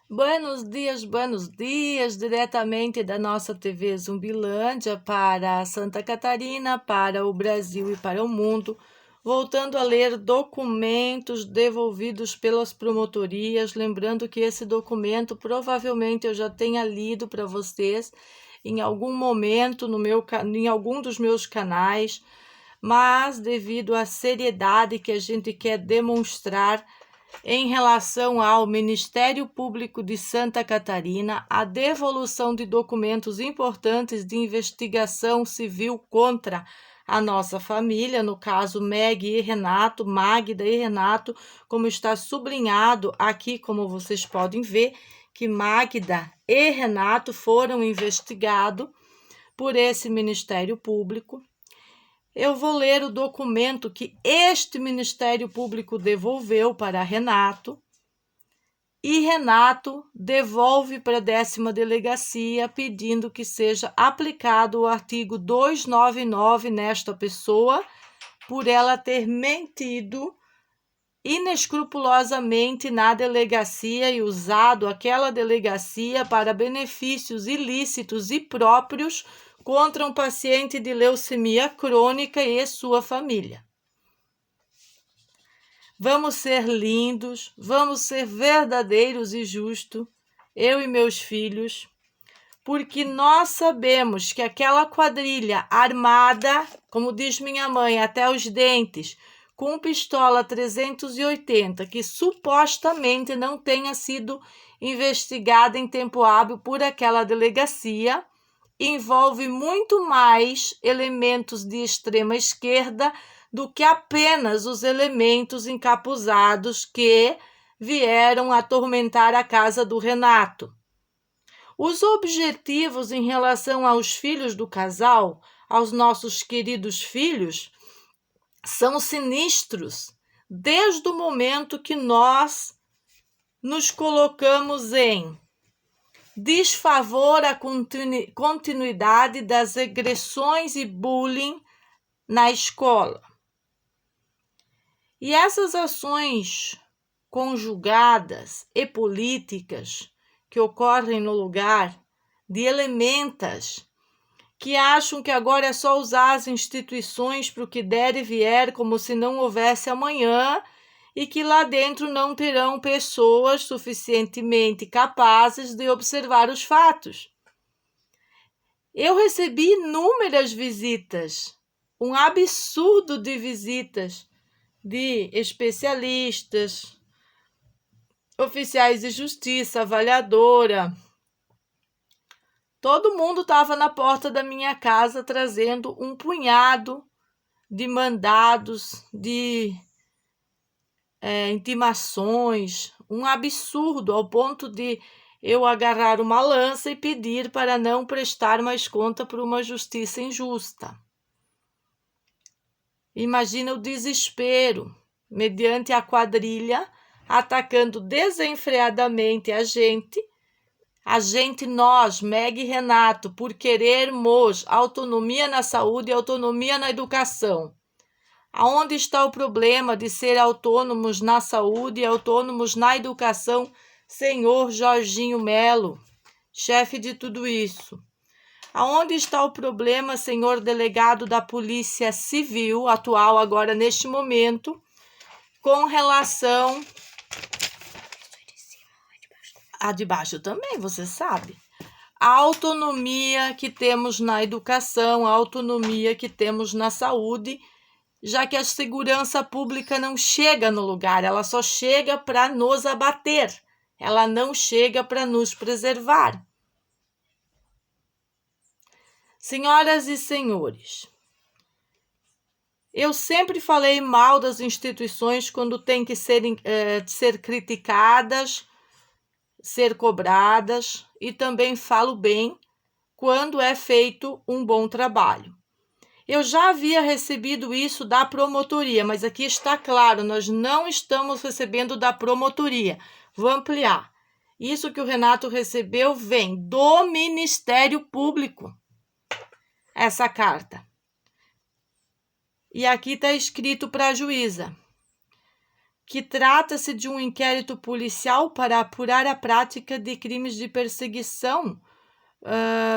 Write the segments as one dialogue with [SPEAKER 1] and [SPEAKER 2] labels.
[SPEAKER 1] Buenos dias, diretamente da nossa TV Zumbilândia para Santa Catarina, para o Brasil e para o mundo, voltando a ler documentos devolvidos pelas promotorias, lembrando que esse documento provavelmente eu já tenha lido para vocês em algum momento em algum dos meus canais, mas devido à seriedade que a gente quer demonstrar em relação ao Ministério Público de Santa Catarina, a devolução de documentos importantes de investigação civil contra a nossa família, no caso Magda e Renato, como está sublinhado aqui, como vocês podem ver, que Magda e Renato foram investigados por esse Ministério Público. Eu vou ler o documento que este Ministério Público devolveu para Renato e Renato devolve para a 10ª delegacia pedindo que seja aplicado o artigo 299 nesta pessoa por ela ter mentido inescrupulosamente na delegacia e usado aquela delegacia para benefícios ilícitos e próprios contra um paciente de leucemia crônica e sua família. Vamos ser lindos, vamos ser verdadeiros e justos, eu e meus filhos, porque nós sabemos que aquela quadrilha armada, como diz minha mãe, até os dentes, com pistola 380, que supostamente não tenha sido investigada em tempo hábil por aquela delegacia, envolve muito mais elementos de extrema esquerda do que apenas os elementos encapuzados que vieram atormentar a casa do Renato. Os objetivos em relação aos filhos do casal, aos nossos queridos filhos, são sinistros desde o momento que nós nos colocamos em desfavor à continuidade das agressões e bullying na escola. E essas ações conjugadas e políticas que ocorrem no lugar de elementas que acham que agora é só usar as instituições para o que der e vier, como se não houvesse amanhã, e que lá dentro não terão pessoas suficientemente capazes de observar os fatos. Eu recebi inúmeras visitas, um absurdo de visitas de especialistas, oficiais de justiça, avaliadora. Todo mundo estava na porta da minha casa trazendo um punhado de mandados, de intimações, um absurdo ao ponto de eu agarrar uma lança e pedir para não prestar mais conta por uma justiça injusta. Imagina o desespero, mediante a quadrilha, atacando desenfreadamente a gente, nós, Meg e Renato, por querermos autonomia na saúde e autonomia na educação. Aonde está o problema de ser autônomos na saúde e autônomos na educação, senhor Jorginho Melo, chefe de tudo isso? Aonde está o problema, senhor delegado da Polícia Civil, atual agora neste momento, com relação a de baixo também, você sabe. A autonomia que temos na educação, a autonomia que temos na saúde, já que a segurança pública não chega no lugar, ela só chega para nos abater, ela não chega para nos preservar. Senhoras e senhores, eu sempre falei mal das instituições quando tem que ser criticadas, ser cobradas, e também falo bem quando é feito um bom trabalho. Eu já havia recebido isso da promotoria, mas aqui está claro, nós não estamos recebendo da promotoria. Vou ampliar. Isso que o Renato recebeu vem do Ministério Público, essa carta. E aqui está escrito para a juíza: que trata-se de um inquérito policial para apurar a prática de crimes de perseguição,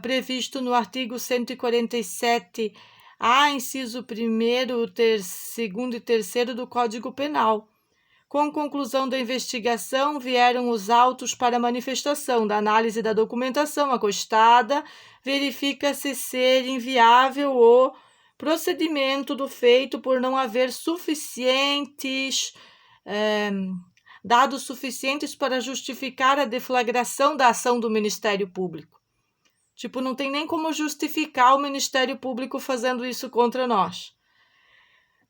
[SPEAKER 1] previsto no artigo 147-A, inciso 1º, 2º e 3º do Código Penal. Com conclusão da investigação, vieram os autos para manifestação. Da análise da documentação acostada, verifica-se ser inviável o procedimento do feito por não haver dados suficientes para justificar a deflagração da ação do Ministério Público. Tipo, não tem nem como justificar o Ministério Público fazendo isso contra nós.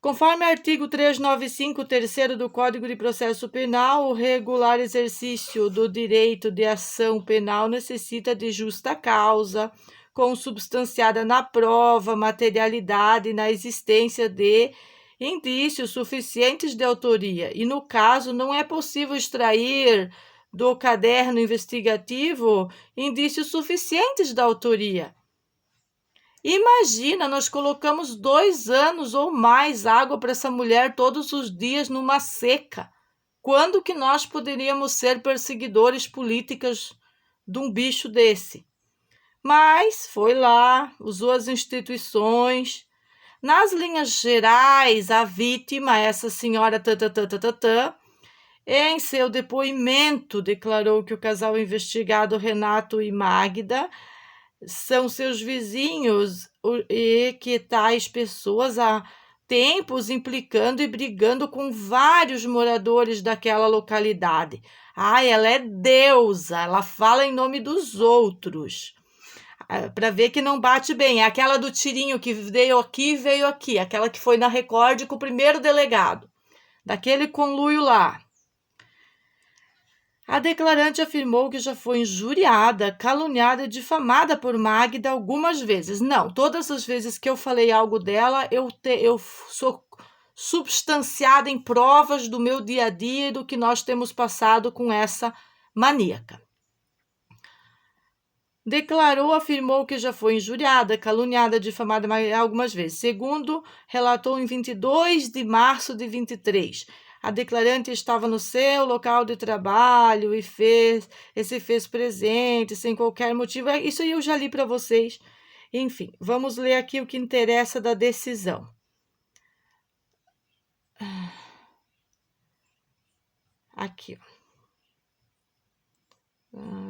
[SPEAKER 1] Conforme o artigo 395, 3º do Código de Processo Penal, o regular exercício do direito de ação penal necessita de justa causa, consubstanciada na prova, materialidade e na existência de indícios suficientes de autoria. E, no caso, não é possível extrair do caderno investigativo indícios suficientes da autoria. Imagina, nós colocamos 2 anos ou mais água para essa mulher todos os dias numa seca. Quando que nós poderíamos ser perseguidores políticos de um bicho desse? Mas foi lá, usou as instituições. Nas linhas gerais, a vítima, essa senhora em seu depoimento declarou que o casal investigado, Renato e Magda, são seus vizinhos e que tais pessoas há tempos implicando e brigando com vários moradores daquela localidade. Ela é deusa, ela fala em nome dos outros. Para ver que não bate bem. É aquela do tirinho que veio aqui, aquela que foi na Record com o primeiro delegado, daquele conluio lá. A declarante afirmou que já foi injuriada, caluniada e difamada por Magda algumas vezes. Não, todas as vezes que eu falei algo dela, eu sou substanciada em provas do meu dia a dia e do que nós temos passado com essa maníaca. Afirmou que já foi injuriada, caluniada, difamada algumas vezes. Segundo, relatou em 22 de março de 23. A declarante estava no seu local de trabalho e se fez presente sem qualquer motivo. Isso aí eu já li para vocês. Enfim, vamos ler aqui o que interessa da decisão. Aqui,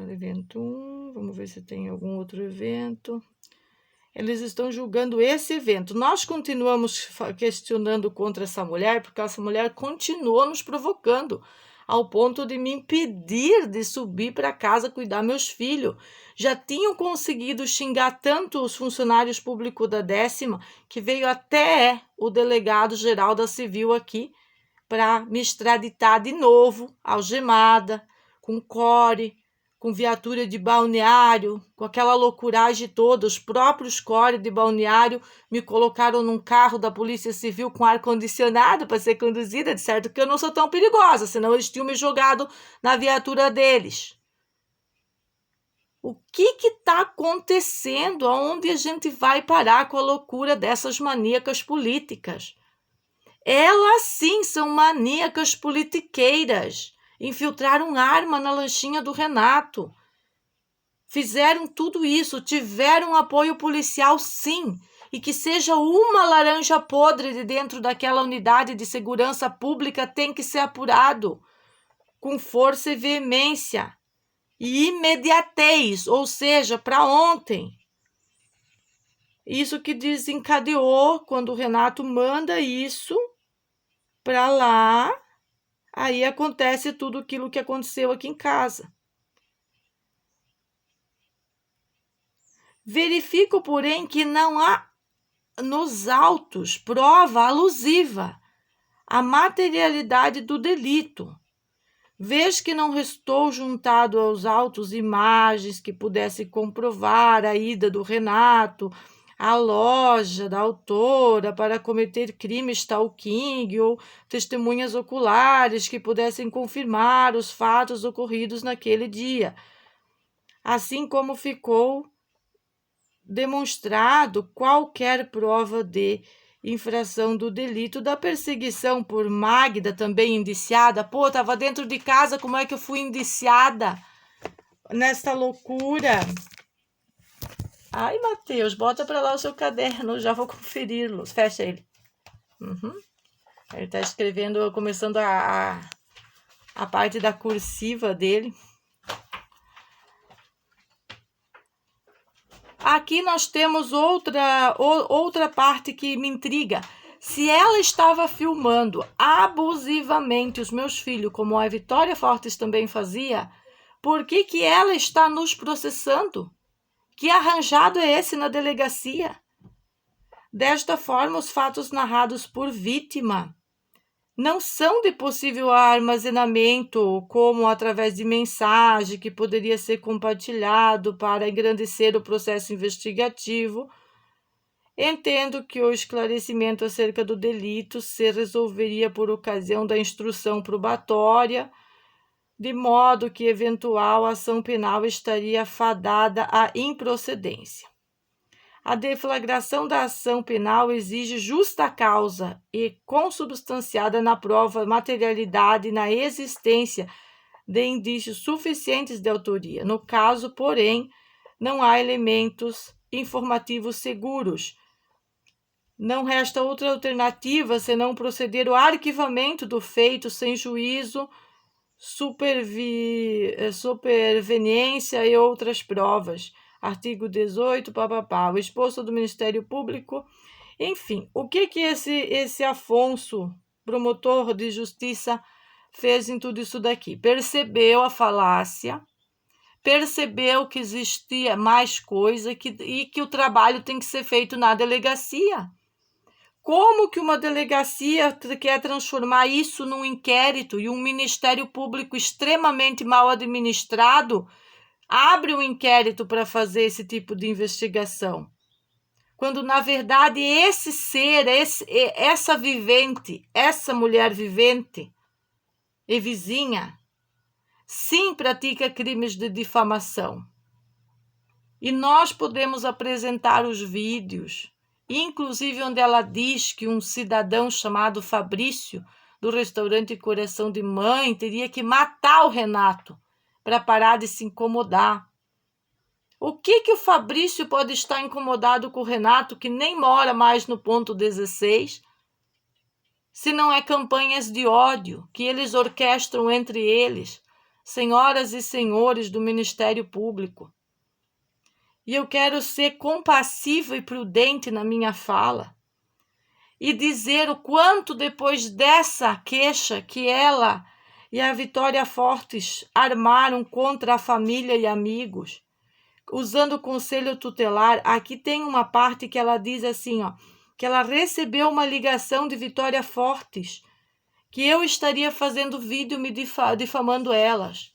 [SPEAKER 1] evento 1, vamos ver se tem algum outro evento. Eles estão julgando esse evento. Nós continuamos questionando contra essa mulher, porque essa mulher continuou nos provocando, ao ponto de me impedir de subir para casa cuidar meus filhos. Já tinham conseguido xingar tanto os funcionários públicos da 10ª, que veio até o delegado-geral da Civil aqui para me extraditar de novo, algemada, com core, com viatura de balneário, com aquela loucuragem toda. Os próprios core de balneário me colocaram num carro da Polícia Civil com ar-condicionado para ser conduzida, de certo que eu não sou tão perigosa, senão eles tinham me jogado na viatura deles. O que está acontecendo? Aonde a gente vai parar com a loucura dessas maníacas políticas? Elas sim são maníacas politiqueiras. Infiltraram arma na lanchinha do Renato. Fizeram tudo isso, tiveram apoio policial, sim. E que seja uma laranja podre de dentro daquela unidade de segurança pública tem que ser apurado com força e veemência e imediatez, ou seja, para ontem. Isso que desencadeou quando o Renato manda isso para lá. Aí acontece tudo aquilo que aconteceu aqui em casa. Verifico, porém, que não há nos autos prova alusiva à materialidade do delito. Vês que não restou juntado aos autos imagens que pudessem comprovar a ida do Renato à loja da autora para cometer crime stalking ou testemunhas oculares que pudessem confirmar os fatos ocorridos naquele dia. Assim como ficou demonstrado qualquer prova de infração do delito da perseguição por Magda, também indiciada. Pô, tava dentro de casa, como é que eu fui indiciada nesta loucura? Ai, Matheus, bota para lá o seu caderno, já vou conferi-lo. Fecha ele. Ele está escrevendo, começando a parte da cursiva dele. Aqui nós temos outra parte que me intriga. Se ela estava filmando abusivamente os meus filhos, como a Vitória Fortes também fazia, por que ela está nos processando? Que arranjado é esse na delegacia? Desta forma, os fatos narrados por vítima não são de possível armazenamento, como através de mensagem que poderia ser compartilhado para engrandecer o processo investigativo. Entendo que o esclarecimento acerca do delito se resolveria por ocasião da instrução probatória, de modo que eventual ação penal estaria fadada à improcedência. A deflagração da ação penal exige justa causa e consubstanciada na prova materialidade e na existência de indícios suficientes de autoria. No caso, porém, não há elementos informativos seguros. Não resta outra alternativa senão proceder ao arquivamento do feito sem juízo, superveniência e outras provas. Artigo 18, o exposto do Ministério Público. Enfim, o que esse Afonso, promotor de justiça, fez em tudo isso daqui? Percebeu a falácia, percebeu que existia mais coisa e que o trabalho tem que ser feito na delegacia. Como que uma delegacia quer transformar isso num inquérito e um Ministério Público extremamente mal administrado abre um inquérito para fazer esse tipo de investigação? Quando, na verdade, esse ser, essa vivente, essa mulher vivente e vizinha, sim pratica crimes de difamação. E nós podemos apresentar os vídeos, inclusive onde ela diz que um cidadão chamado Fabrício, do restaurante Coração de Mãe, teria que matar o Renato para parar de se incomodar. O que o Fabrício pode estar incomodado com o Renato, que nem mora mais no ponto 16, se não é campanhas de ódio que eles orquestram entre eles, senhoras e senhores do Ministério Público? E eu quero ser compassiva e prudente na minha fala e dizer o quanto depois dessa queixa que ela e a Vitória Fortes armaram contra a família e amigos, usando o conselho tutelar, aqui tem uma parte que ela diz assim, que ela recebeu uma ligação de Vitória Fortes, que eu estaria fazendo vídeo me difamando elas.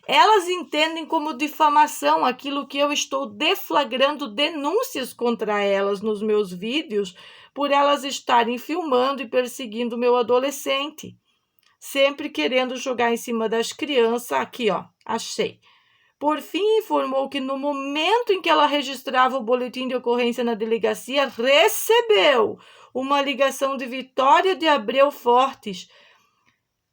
[SPEAKER 1] Elas entendem como difamação aquilo que eu estou deflagrando denúncias contra elas nos meus vídeos, por elas estarem filmando e perseguindo meu adolescente, sempre querendo jogar em cima das crianças. Aqui, achei. Por fim, informou que no momento em que ela registrava o boletim de ocorrência na delegacia, recebeu uma ligação de Vitória de Abreu Fortes,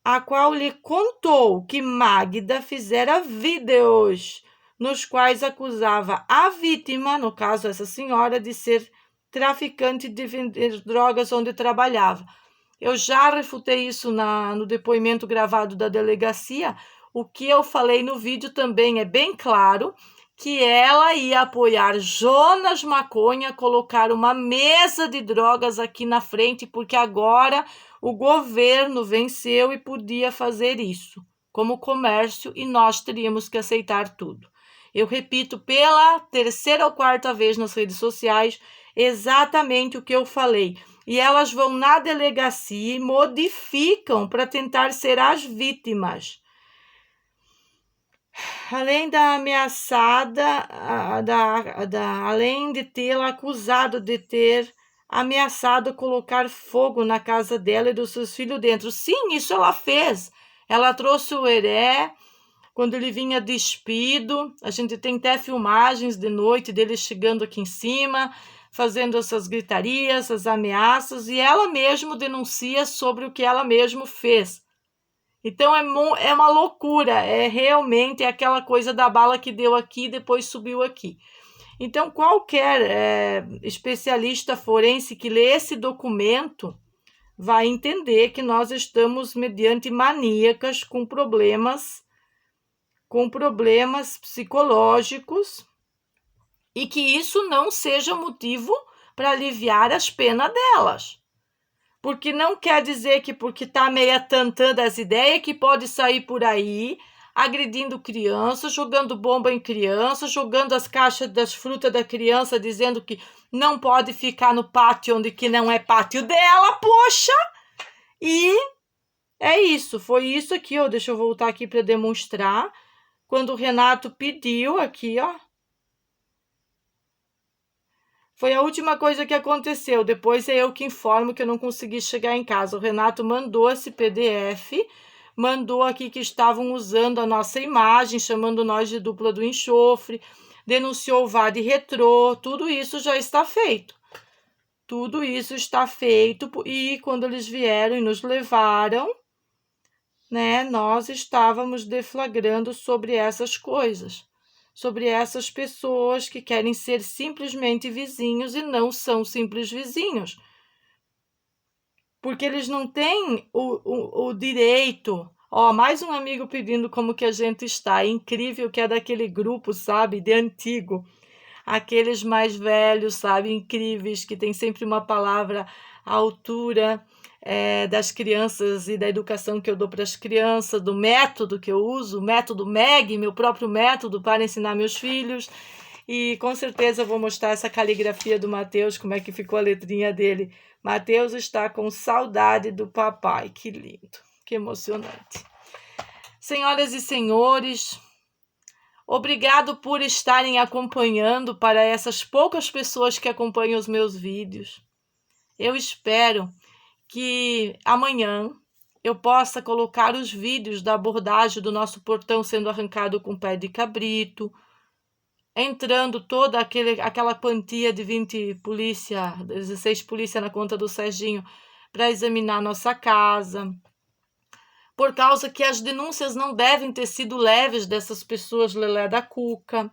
[SPEAKER 1] a qual lhe contou que Magda fizera vídeos nos quais acusava a vítima, no caso essa senhora, de ser traficante de vender drogas onde trabalhava. Eu já refutei isso no depoimento gravado da delegacia. O que eu falei no vídeo também é bem claro, que ela ia apoiar Jonas Maconha, colocar uma mesa de drogas aqui na frente, porque agora o governo venceu e podia fazer isso como comércio e nós teríamos que aceitar tudo. Eu repito pela terceira ou quarta vez nas redes sociais exatamente o que eu falei. E elas vão na delegacia e modificam para tentar ser as vítimas. Além da ameaçada, além de tê-la acusado de ter ameaçado colocar fogo na casa dela e dos seus filhos dentro. Sim, isso ela fez. Ela trouxe o Heré quando ele vinha despido. A gente tem até filmagens de noite dele chegando aqui em cima, fazendo essas gritarias, essas ameaças, e ela mesma denuncia sobre o que ela mesma fez. Então é uma loucura, realmente aquela coisa da bala que deu aqui e depois subiu aqui. Então, qualquer especialista forense que lê esse documento vai entender que nós estamos mediante maníacas com problemas psicológicos e que isso não seja motivo para aliviar as penas delas. Porque não quer dizer que porque está meia tantã das ideias que pode sair por aí agredindo crianças, jogando bomba em crianças, jogando as caixas das frutas da criança, dizendo que não pode ficar no pátio onde que não é pátio dela, poxa! E é isso, foi isso aqui, ó. Deixa eu voltar aqui para demonstrar. Quando o Renato pediu aqui, ó. Foi a última coisa que aconteceu. Depois é eu que informo que eu não consegui chegar em casa. O Renato mandou esse PDF, mandou aqui que estavam usando a nossa imagem, chamando nós de dupla do enxofre, denunciou o VAD retrô, tudo isso já está feito. Tudo isso está feito e quando eles vieram e nos levaram, né, nós estávamos deflagrando sobre essas coisas. Sobre essas pessoas que querem ser simplesmente vizinhos e não são simples vizinhos. Porque eles não têm o direito. Ó, mais um amigo pedindo como que a gente está. É incrível que é daquele grupo, sabe, de antigo. Aqueles mais velhos, sabe, incríveis, que tem sempre uma palavra à altura das crianças e da educação que eu dou para as crianças, do método que eu uso, o método MEG, meu próprio método para ensinar meus filhos. E com certeza eu vou mostrar essa caligrafia do Mateus, como é que ficou a letrinha dele. Mateus está com saudade do papai. Que lindo, que emocionante. Senhoras e senhores, obrigado por estarem acompanhando, para essas poucas pessoas que acompanham os meus vídeos. Eu espero que amanhã eu possa colocar os vídeos da abordagem do nosso portão sendo arrancado com pé de cabrito, entrando toda aquela quantia de 20 polícia, 16 polícia na conta do Serginho para examinar nossa casa, por causa que as denúncias não devem ter sido leves dessas pessoas lelé da cuca.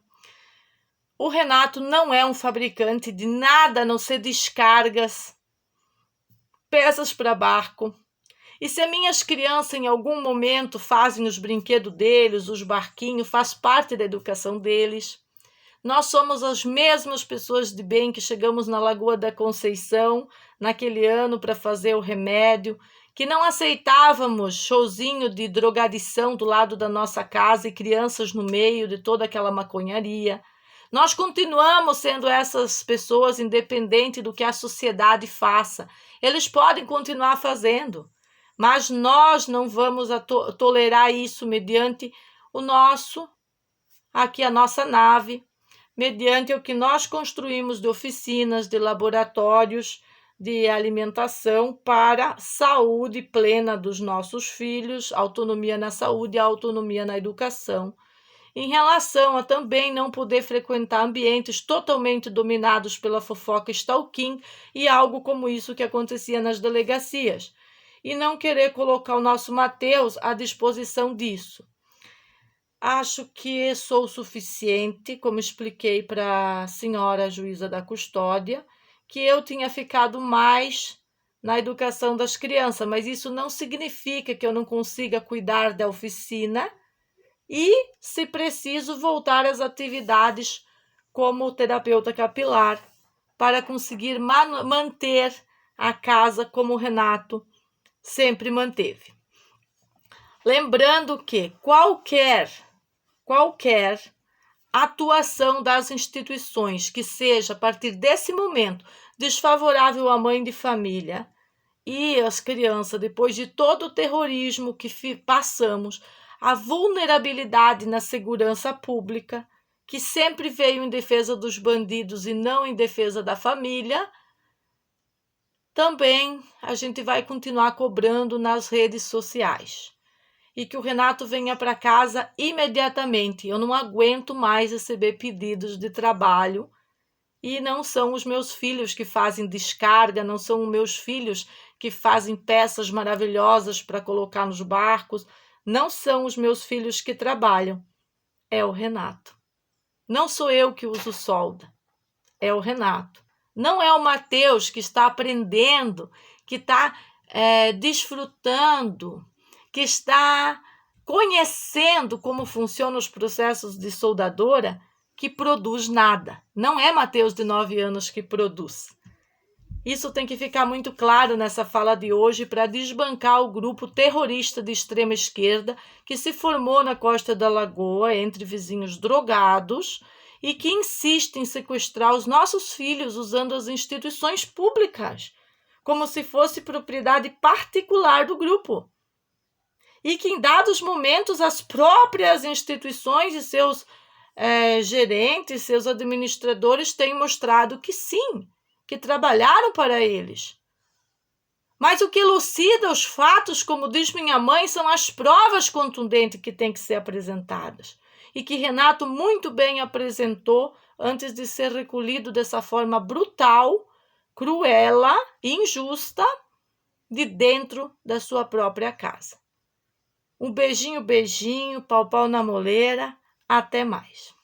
[SPEAKER 1] O Renato não é um fabricante de nada a não ser descargas, peças para barco. E se as minhas crianças em algum momento fazem os brinquedos deles, os barquinhos, faz parte da educação deles. Nós somos as mesmas pessoas de bem que chegamos na Lagoa da Conceição naquele ano para fazer o remédio, que não aceitávamos showzinho de drogadição do lado da nossa casa e crianças no meio de toda aquela maconharia. Nós continuamos sendo essas pessoas independente do que a sociedade faça. Eles podem continuar fazendo, mas nós não vamos tolerar isso mediante a nossa nave, mediante o que nós construímos de oficinas, de laboratórios, de alimentação para saúde plena dos nossos filhos, autonomia na saúde e autonomia na educação. Em relação a também não poder frequentar ambientes totalmente dominados pela fofoca stalking e algo como isso que acontecia nas delegacias, e não querer colocar o nosso Mateus à disposição disso. Acho que sou o suficiente, como expliquei para a senhora juíza da custódia, que eu tinha ficado mais na educação das crianças, mas isso não significa que eu não consiga cuidar da oficina e, se preciso, voltar às atividades como terapeuta capilar para conseguir manter a casa como o Renato sempre manteve. Lembrando que qualquer atuação das instituições que seja, a partir desse momento, desfavorável à mãe de família e às crianças, depois de todo o terrorismo que passamos, a vulnerabilidade na segurança pública, que sempre veio em defesa dos bandidos e não em defesa da família, também a gente vai continuar cobrando nas redes sociais. E que o Renato venha para casa imediatamente. Eu não aguento mais receber pedidos de trabalho E não são os meus filhos que fazem descarga, não são os meus filhos que fazem peças maravilhosas para colocar nos barcos, não são os meus filhos que trabalham, é o Renato. Não sou eu que uso solda, é o Renato. Não é o Mateus que está aprendendo, que está desfrutando, que está conhecendo como funcionam os processos de soldadora, que produz nada. Não é Mateus de 9 anos que produz. Isso tem que ficar muito claro nessa fala de hoje para desbancar o grupo terrorista de extrema esquerda que se formou na Costa da Lagoa entre vizinhos drogados e que insiste em sequestrar os nossos filhos usando as instituições públicas, como se fosse propriedade particular do grupo. E que em dados momentos as próprias instituições e seus gerentes, seus administradores têm mostrado que sim, que trabalharam para eles. Mas o que elucida os fatos, como diz minha mãe, são as provas contundentes que têm que ser apresentadas. E que Renato muito bem apresentou antes de ser recolhido dessa forma brutal, cruela e injusta de dentro da sua própria casa. Um beijinho, beijinho, pau, pau na moleira. Até mais.